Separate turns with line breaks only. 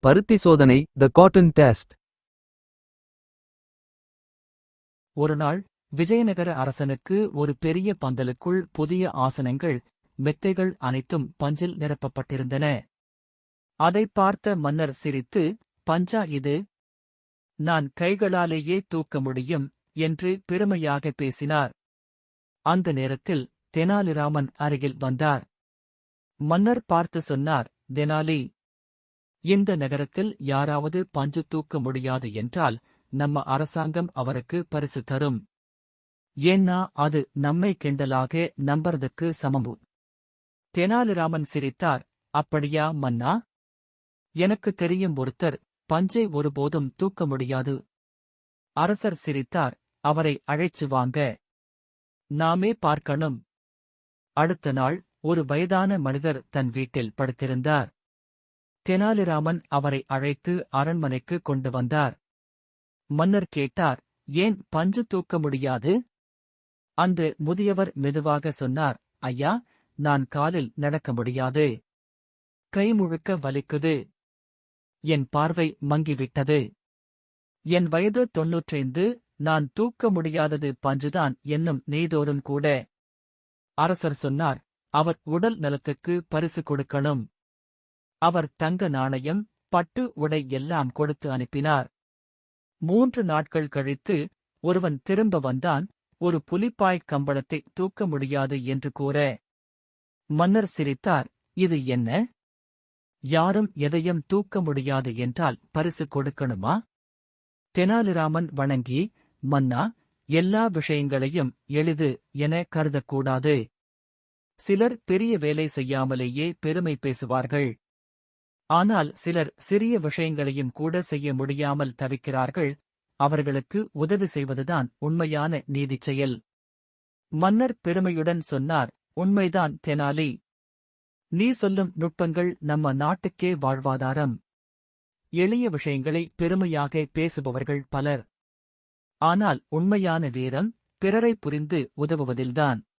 பருத்தி சோதனை த cotton test.
ஒருநாள் விஜயநகர அரசனுக்கு ஒரு பெரிய பந்தலுக்குள் புதிய ஆசனங்கள், மெத்தைகள் அனைத்தும் பஞ்சில் நிரப்பப்பட்டிருந்தன. அதைப் பார்த்த மன்னர் சிரித்து, "பஞ்சா இது? நான் கைகளாலேயே தூக்க முடியும்" என்று பெருமையாக பேசினார். அந்த நேரத்தில் தெனாலிராமன் அருகில் வந்தார். மன்னர் பார்த்து சொன்னார், "தெனாலி, இந்த நகரத்தில் யாராவது பஞ்சு தூக்க முடியாது என்றால் நம்ம அரசாங்கம் அவருக்கு பரிசு தரும். ஏன்னா அது நம்மை கிண்டலாக நம்புறதுக்கு சமமு." தெனாலிராமன் சிரித்தார். "அப்படியா மன்னா? எனக்கு தெரியும் ஒருத்தர் பஞ்சை ஒருபோதும் தூக்க முடியாது." அரசர் சிரித்தார். "அவரை அழைச்சு வாங்க. நாமே பார்க்கணும்." அடுத்த நாள் ஒரு வயதான மனிதர் தன் வீட்டில் படுத்திருந்தார். தெனாலிராமன் அவரை அழைத்து அரண்மனைக்கு கொண்டு வந்தார். மன்னர் கேட்டார், "ஏன் பஞ்சு தூக்க முடியாது?" அந்த முதியவர் மெதுவாக சொன்னார், "ஐயா, நான் காலில் நடக்க முடியாது. கை முழுக்க வலிக்குது. என் பார்வை மங்கிவிட்டது. என் வயது 95. நான் தூக்க முடியாதது பஞ்சுதான் என்னும் நெய்தோரும் கூட." அரசர் சொன்னார், "அவர் உடல் நலத்துக்கு பரிசு கொடுக்கணும்." அவர் தங்க நாணயம், பட்டு உடை எல்லாம் கொடுத்து அனுப்பினார். 3 நாட்கள் கழித்து ஒருவன் திரும்ப வந்தான், ஒரு புலிப்பாய் கம்பளத்தை தூக்க முடியாது என்று கூற. மன்னர் சிரித்தார். "இது என்ன? யாரும் எதையும் தூக்க முடியாது என்றால் பரிசு கொடுக்கணுமா?" தெனாலிராமன் வணங்கி, "மன்னா, எல்லா விஷயங்களையும் எளிது என கருதக்கூடாது. சிலர் பெரிய வேலை செய்யாமலேயே பெருமை பேசுவார்கள். ஆனால் சிலர் சிறிய விஷயங்களையும் கூட செய்ய முடியாமல் தவிக்கிறார்கள். அவர்களுக்கு உதவி செய்வதுதான் உண்மையான நீதிச் செயல்." மன்னர் பெருமையுடன் சொன்னார், "உண்மைதான் தெனாலி. நீ சொல்லும் நுட்பங்கள் நம்ம நாட்டுக்கே வாழ்வாதாரம். எளிய விஷயங்களை பெருமையாக பேசுபவர்கள் பலர். ஆனால் உண்மையான வீரம் பிறரை புரிந்து உதவுவதில்தான்."